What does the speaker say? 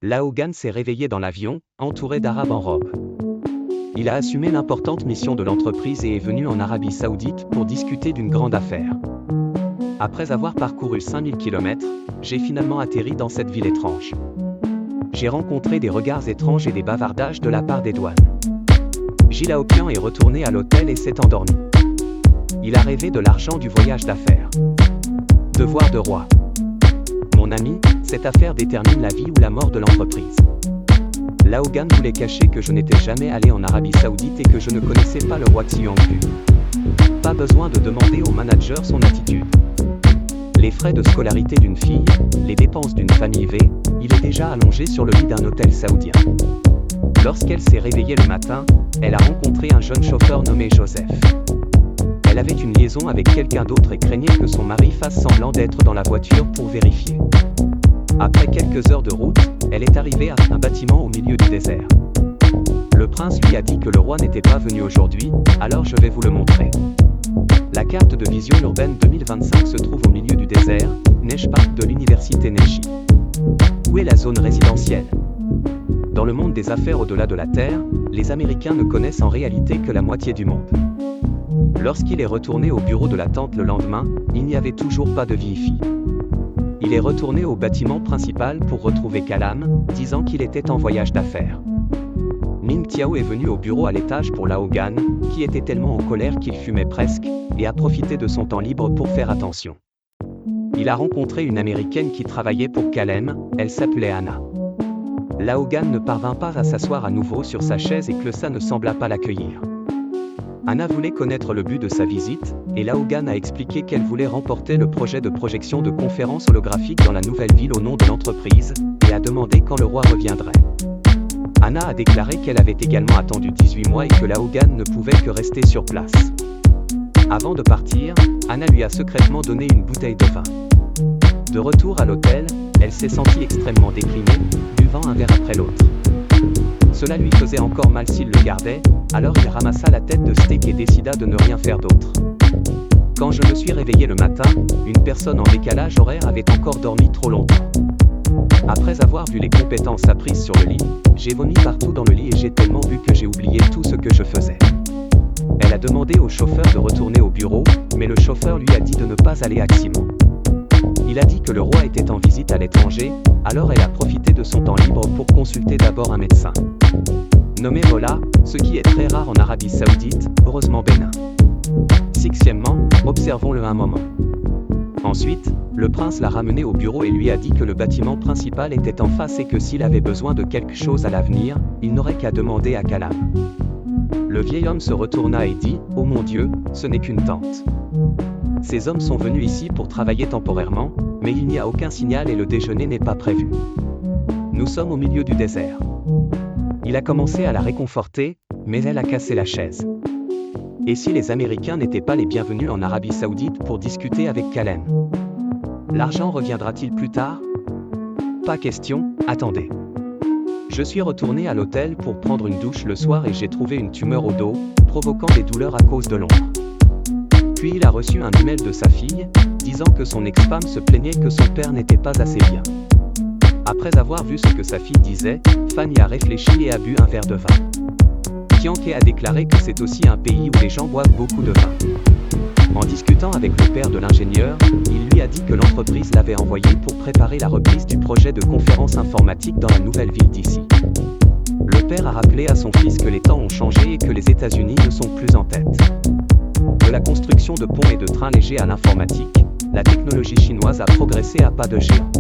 Laogan s'est réveillé dans l'avion, entouré d'Arabes en robe. Il a assumé l'importante mission de l'entreprise et est venu en Arabie Saoudite pour discuter d'une grande affaire. Après avoir parcouru 5000 km, j'ai finalement atterri dans cette ville étrange. J'ai rencontré des regards étranges et des bavardages de la part des douanes. Gilles Aopian est retourné à l'hôtel et s'est endormi. Il a rêvé de l'argent du voyage d'affaires. Devoir de roi. Mon ami, cette affaire détermine la vie ou la mort de l'entreprise. Laogan voulait cacher que je n'étais jamais allé en Arabie Saoudite et que je ne connaissais pas le roi Xiongnu. Pas besoin de demander au manager son attitude. Les frais de scolarité d'une fille, les dépenses d'une famille V, il est déjà allongé sur le lit d'un hôtel saoudien. Lorsqu'elle s'est réveillée le matin, elle a rencontré un jeune chauffeur nommé Joseph. Elle avait une liaison avec quelqu'un d'autre et craignait que son mari fasse semblant d'être dans la voiture pour vérifier. Après quelques heures de route, elle est arrivée à un bâtiment au milieu du désert. Le prince lui a dit que le roi n'était pas venu aujourd'hui, alors je vais vous le montrer. La carte de vision urbaine 2025 se trouve au milieu du désert, Neige Park de l'université Neji. Où est la zone résidentielle? Dans le monde des affaires au-delà de la Terre, les Américains ne connaissent en réalité que la moitié du monde. Lorsqu'il est retourné au bureau de la tente le lendemain, il n'y avait toujours pas de Wi-Fi. Il est retourné au bâtiment principal pour retrouver Kalam, disant qu'il était en voyage d'affaires. Ming Tiao est venu au bureau à l'étage pour Laogan, qui était tellement en colère qu'il fumait presque, et a profité de son temps libre pour faire attention. Il a rencontré une Américaine qui travaillait pour Kalem, elle s'appelait Anna. Laogan ne parvint pas à s'asseoir à nouveau sur sa chaise et Klessa ne sembla pas l'accueillir. Anna voulait connaître le but de sa visite, et Laogan a expliqué qu'elle voulait remporter le projet de projection de conférences holographiques dans la nouvelle ville au nom de l'entreprise, et a demandé quand le roi reviendrait. Anna a déclaré qu'elle avait également attendu 18 mois et que Laogan ne pouvait que rester sur place. Avant de partir, Anna lui a secrètement donné une bouteille de vin. De retour à l'hôtel, elle s'est sentie extrêmement déprimée, buvant un verre après l'autre. Cela lui faisait encore mal s'il le gardait, alors il ramassa la tête de steak et décida de ne rien faire d'autre. Quand je me suis réveillé le matin, une personne en décalage horaire avait encore dormi trop longtemps. Après avoir vu les compétences apprises sur le lit, j'ai vomi partout dans le lit et j'ai tellement bu que j'ai oublié tout ce que je faisais. Elle a demandé au chauffeur de retourner au bureau, mais le chauffeur lui a dit de ne pas aller à Ximen. Il a dit que le roi était en visite à l'étranger, alors elle a profité de son temps libre pour consulter d'abord un médecin. Nommé Mola, ce qui est très rare en Arabie Saoudite, heureusement bénin. Sixièmement, observons-le un moment. Ensuite, le prince l'a ramené au bureau et lui a dit que le bâtiment principal était en face et que s'il avait besoin de quelque chose à l'avenir, il n'aurait qu'à demander à Kalam. Le vieil homme se retourna et dit « Oh mon Dieu, ce n'est qu'une tente. » Ces hommes sont venus ici pour travailler temporairement, mais il n'y a aucun signal et le déjeuner n'est pas prévu. Nous sommes au milieu du désert. Il a commencé à la réconforter, mais elle a cassé la chaise. Et si les Américains n'étaient pas les bienvenus en Arabie Saoudite pour discuter avec Kalem? L'argent reviendra-t-il plus tard? Pas question, attendez. Je suis retourné à l'hôtel pour prendre une douche le soir et j'ai trouvé une tumeur au dos, provoquant des douleurs à cause de l'ombre. Puis il a reçu un email de sa fille, disant que son ex-femme se plaignait que son père n'était pas assez bien. Après avoir vu ce que sa fille disait, Fanny a réfléchi et a bu un verre de vin. Kianke a déclaré que c'est aussi un pays où les gens boivent beaucoup de vin. En discutant avec le père de l'ingénieur, il lui a dit que l'entreprise l'avait envoyé pour préparer la reprise du projet de conférence informatique dans la nouvelle ville d'ici. Le père a rappelé à son fils que les temps ont changé et que les États-Unis ne sont plus en tête. De la construction de ponts et de trains légers à l'informatique, la technologie chinoise a progressé à pas de géant.